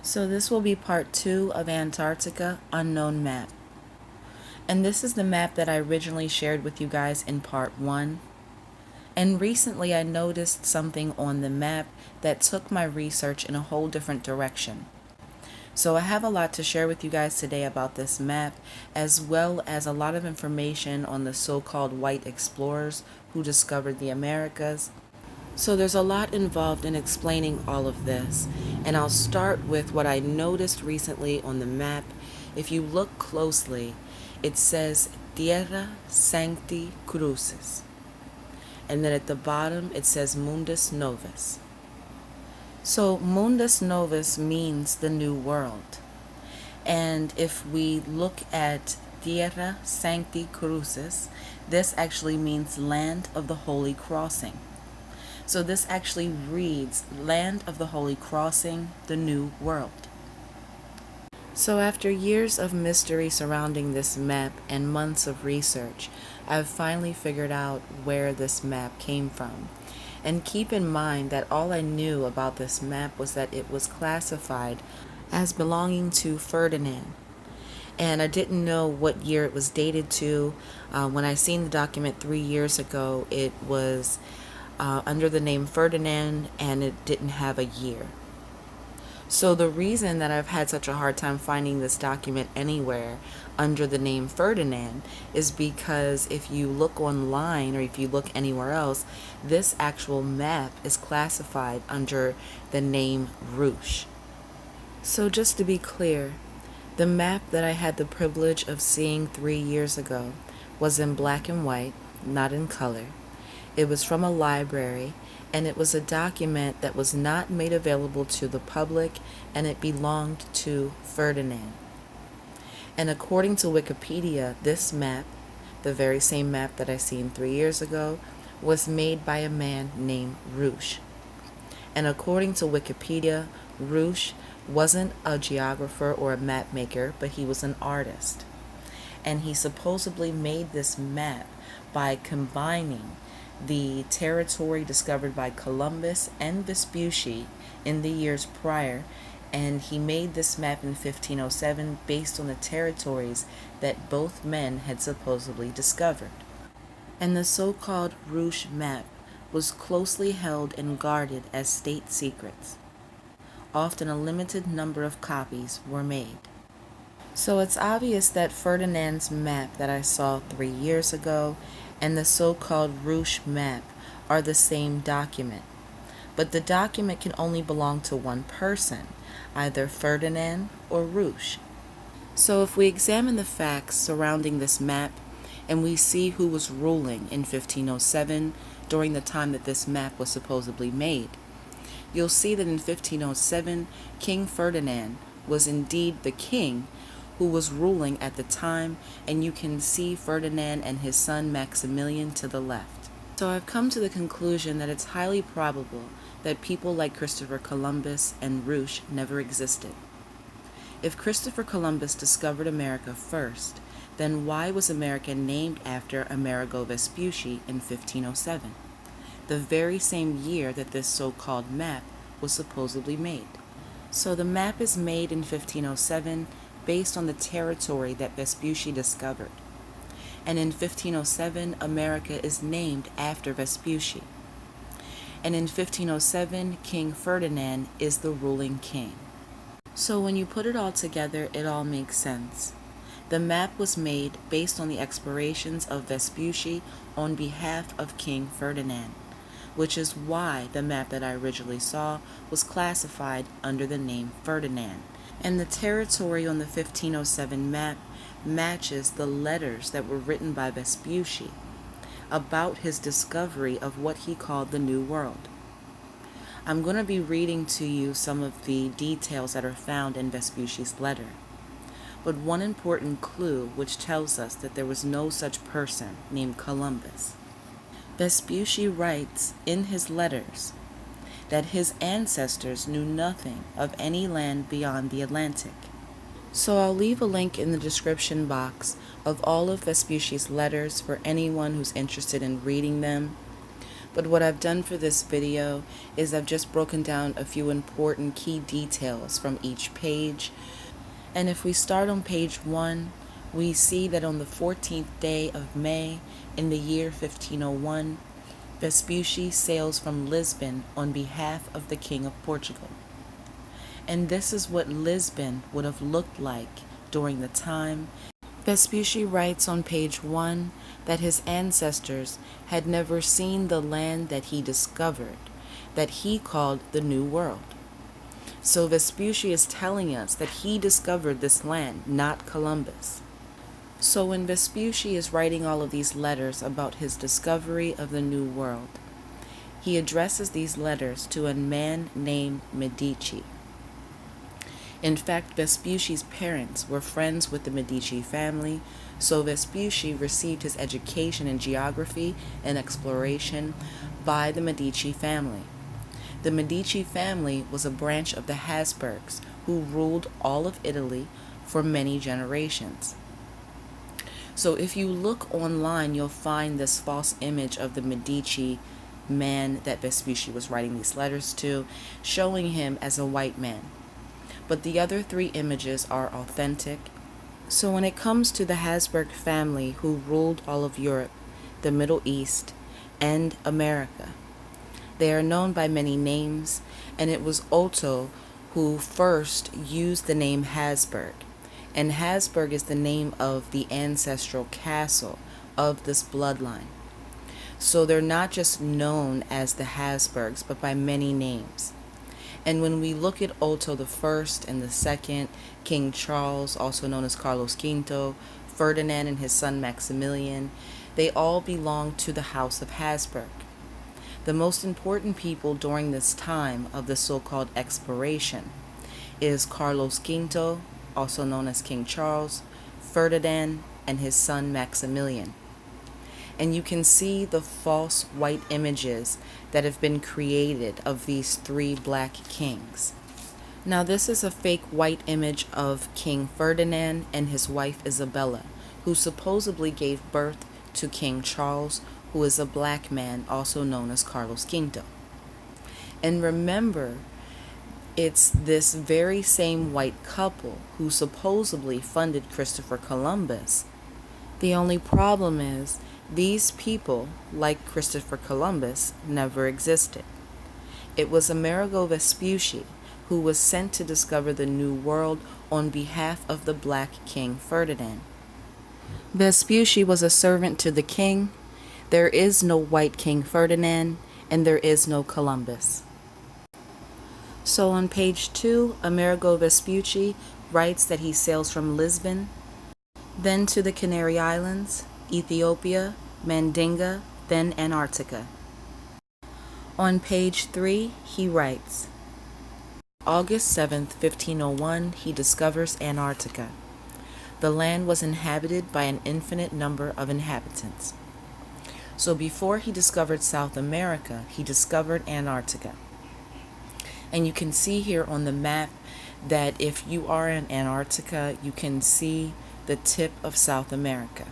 So this will be part 2 of Antarctica Unknown Map. And this is the map that I originally shared with you guys in part 1. And recently I noticed something on the map that took my research in a whole different direction. So I have a lot to share with you guys today about this map, as well as a lot of information on the so-called white explorers who discovered the Americas. So there's a lot involved in explaining all of this, and I'll start with what I noticed recently on the map. If you look closely, it says Tierra Sancti Crucis, and then at the bottom it says Mundus Novus. So Mundus Novus means the new world, and if we look at Tierra Sancti Crucis, this actually means land of the Holy Crossing. So this actually reads, Land of the Holy Crossing, the New World. So after years of mystery surrounding this map and months of research, I've finally figured out where this map came from. And keep in mind that all I knew about this map was that it was classified as belonging to Ferdinand. And I didn't know what year it was dated to. When I seen the document 3 years ago, it was under the name Ferdinand, and it didn't have a year. So the reason that I've had such a hard time finding this document anywhere under the name Ferdinand is because if you look online or if you look anywhere else, this actual map is classified under the name Rouge. So just to be clear, the map that I had the privilege of seeing 3 years ago was in black and white, not in color. It was from a library, and it was a document that was not made available to the public, and it belonged to Ferdinand. And according to Wikipedia, this map, the very same map that I seen 3 years ago, was made by a man named Rouge. And according to Wikipedia, Rouge wasn't a geographer or a map maker, but he was an artist. And he supposedly made this map by combining the territory discovered by Columbus and Vespucci in the years prior, and he made this map in 1507 based on the territories that both men had supposedly discovered. And the so-called Rouge map was closely held and guarded as state secrets. Often a limited number of copies were made. So it's obvious that Ferdinand's map that I saw 3 years ago and the so-called Rouge map are the same document. But the document can only belong to one person, either Ferdinand or Rouge. So if we examine the facts surrounding this map and we see who was ruling in 1507 during the time that this map was supposedly made, you'll see that in 1507, King Ferdinand was indeed the king who was ruling at the time, and you can see Ferdinand and his son Maximilian to the left. So I've come to the conclusion that it's highly probable that people like Christopher Columbus and Rouge never existed. If Christopher Columbus discovered America first, then why was America named after Amerigo Vespucci in 1507, the very same year that this so-called map was supposedly made? So the map is made in 1507 based on the territory that Vespucci discovered. And in 1507, America is named after Vespucci. And in 1507, King Ferdinand is the ruling king. So when you put it all together, it all makes sense. The map was made based on the explorations of Vespucci on behalf of King Ferdinand, which is why the map that I originally saw was classified under the name Ferdinand. And the territory on the 1507 map matches the letters that were written by Vespucci about his discovery of what he called the New World. I'm going to be reading to you some of the details that are found in Vespucci's letter. But one important clue which tells us that there was no such person named Columbus. Vespucci writes in his letters that his ancestors knew nothing of any land beyond the Atlantic. So I'll leave a link in the description box of all of Vespucci's letters for anyone who's interested in reading them. But what I've done for this video is I've just broken down a few important key details from each page. And if we start on page 1, we see that on the 14th day of May in the year 1501, Vespucci sails from Lisbon on behalf of the King of Portugal. And this is what Lisbon would have looked like during the time. Vespucci writes on page 1 that his ancestors had never seen the land that he discovered, that he called the New World. So Vespucci is telling us that he discovered this land, not Columbus. So when Vespucci is writing all of these letters about his discovery of the New World, he addresses these letters to a man named Medici. In fact, Vespucci's parents were friends with the Medici family, so Vespucci received his education in geography and exploration by the Medici family. The Medici family was a branch of the Habsburgs who ruled all of Italy for many generations. So if you look online, you'll find this false image of the Medici man that Vespucci was writing these letters to, showing him as a white man. But the other 3 images are authentic. So when it comes to the Habsburg family who ruled all of Europe, the Middle East, and America, they are known by many names, and it was Otto who first used the name Habsburg. And Habsburg is the name of the ancestral castle of this bloodline. So they're not just known as the Habsburgs, but by many names. And when we look at Otto the First and the Second, King Charles, also known as Carlos V, Ferdinand and his son Maximilian, they all belong to the House of Habsburg. The most important people during this time of the so-called exploration is Carlos V, also known as King Charles, Ferdinand, and his son Maximilian. And you can see the false white images that have been created of these 3 black kings. Now this is a fake white image of King Ferdinand and his wife Isabella, who supposedly gave birth to King Charles, who is a black man also known as Carlos V. And remember, it's this very same white couple who supposedly funded Christopher Columbus. The only problem is these people, like Christopher Columbus, never existed. It was Amerigo Vespucci who was sent to discover the New World on behalf of the black King Ferdinand. Vespucci was a servant to the king. There is no white King Ferdinand, and there is no Columbus. So on page 2, Amerigo Vespucci writes that he sails from Lisbon, then to the Canary Islands, Ethiopia, Mandinga, then Antarctica. On page 3, he writes, August 7th, 1501, he discovers Antarctica. The land was inhabited by an infinite number of inhabitants. So before he discovered South America, he discovered Antarctica. And you can see here on the map that if you are in Antarctica, you can see the tip of South America.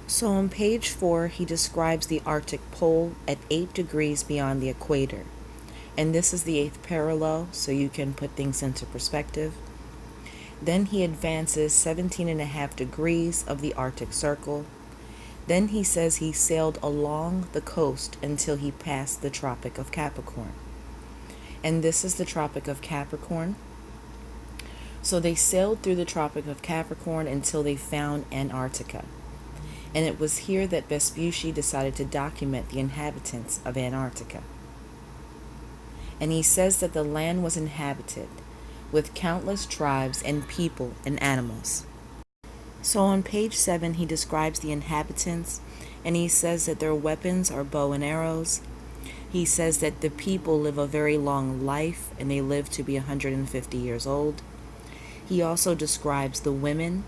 So on page 4, he describes the Arctic Pole at 8 degrees beyond the equator. And this is the 8th parallel, so you can put things into perspective. Then he advances 17.5 degrees of the Arctic Circle. Then he says he sailed along the coast until he passed the Tropic of Capricorn. And this is the Tropic of Capricorn. So they sailed through the Tropic of Capricorn until they found Antarctica. And it was here that Vespucci decided to document the inhabitants of Antarctica. And he says that the land was inhabited with countless tribes and people and animals. So on page 7, he describes the inhabitants, and he says that their weapons are bow and arrows. He says that the people live a very long life, and they live to be 150 years old. He also describes the women.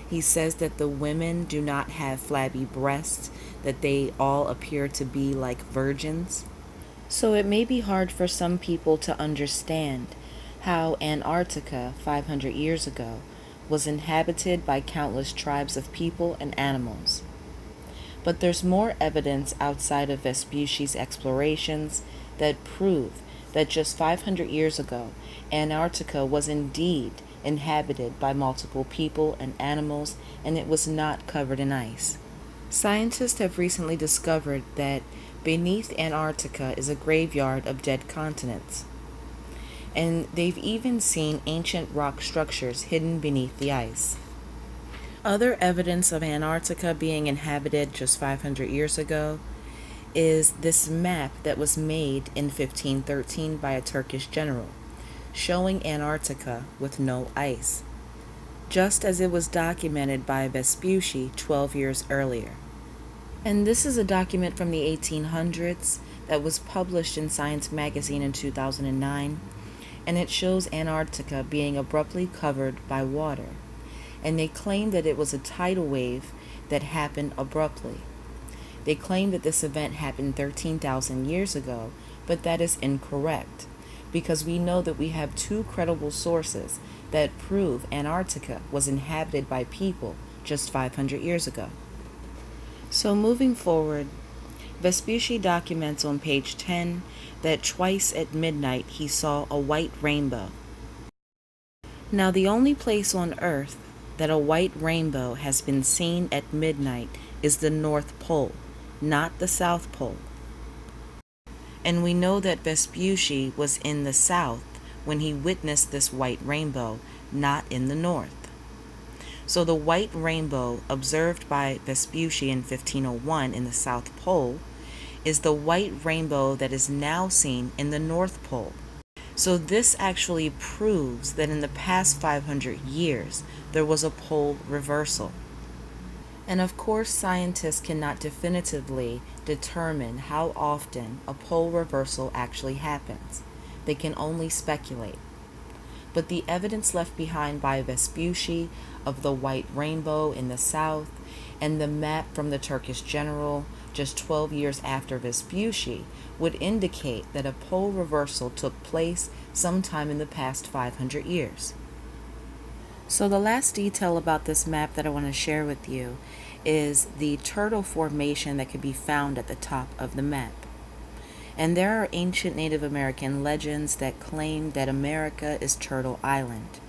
He says that the women do not have flabby breasts, that they all appear to be like virgins. So it may be hard for some people to understand how Antarctica 500 years ago was inhabited by countless tribes of people and animals. But there's more evidence outside of Vespucci's explorations that prove that just 500 years ago, Antarctica was indeed inhabited by multiple people and animals, and it was not covered in ice. Scientists have recently discovered that beneath Antarctica is a graveyard of dead continents, and they've even seen ancient rock structures hidden beneath the ice. Other evidence of Antarctica being inhabited just 500 years ago is this map that was made in 1513 by a Turkish general, showing Antarctica with no ice, just as it was documented by Vespucci 12 years earlier. And this is a document from the 1800s that was published in Science magazine in 2009, and it shows Antarctica being abruptly covered by water. And they claim that it was a tidal wave that happened abruptly. They claim that this event happened 13,000 years ago, but that is incorrect, because we know that we have two credible sources that prove Antarctica was inhabited by people just 500 years ago. So moving forward, Vespucci documents on page 10 that twice at midnight he saw a white rainbow. Now, the only place on Earth that a white rainbow has been seen at midnight is the North Pole, not the South Pole. And we know that Vespucci was in the South when he witnessed this white rainbow, not in the North. So the white rainbow observed by Vespucci in 1501 in the South Pole is the white rainbow that is now seen in the North Pole. So this actually proves that in the past 500 years, there was a pole reversal. And of course, scientists cannot definitively determine how often a pole reversal actually happens. They can only speculate. But the evidence left behind by Vespucci of the white rainbow in the south and the map from the Turkish general just 12 years after Vespucci would indicate that a pole reversal took place sometime in the past 500 years. So the last detail about this map that I want to share with you is the turtle formation that can be found at the top of the map. And there are ancient Native American legends that claim that America is Turtle Island.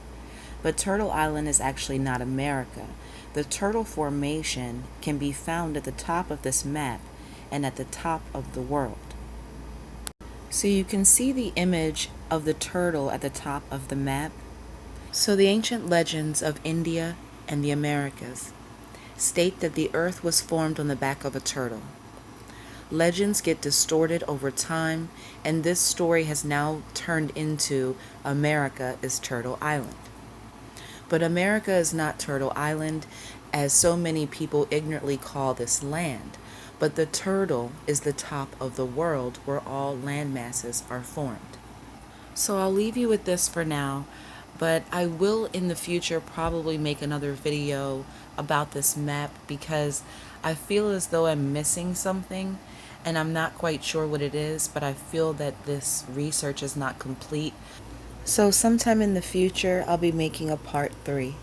But Turtle Island is actually not America. The turtle formation can be found at the top of this map and at the top of the world. So you can see the image of the turtle at the top of the map. So the ancient legends of India and the Americas state that the earth was formed on the back of a turtle. Legends get distorted over time, and this story has now turned into America is Turtle Island. But America is not Turtle Island, as so many people ignorantly call this land, but the turtle is the top of the world where all land masses are formed. So I'll leave you with this for now, but I will in the future probably make another video about this map because I feel as though I'm missing something and I'm not quite sure what it is, but I feel that this research is not complete. So sometime in the future, I'll be making a part 3.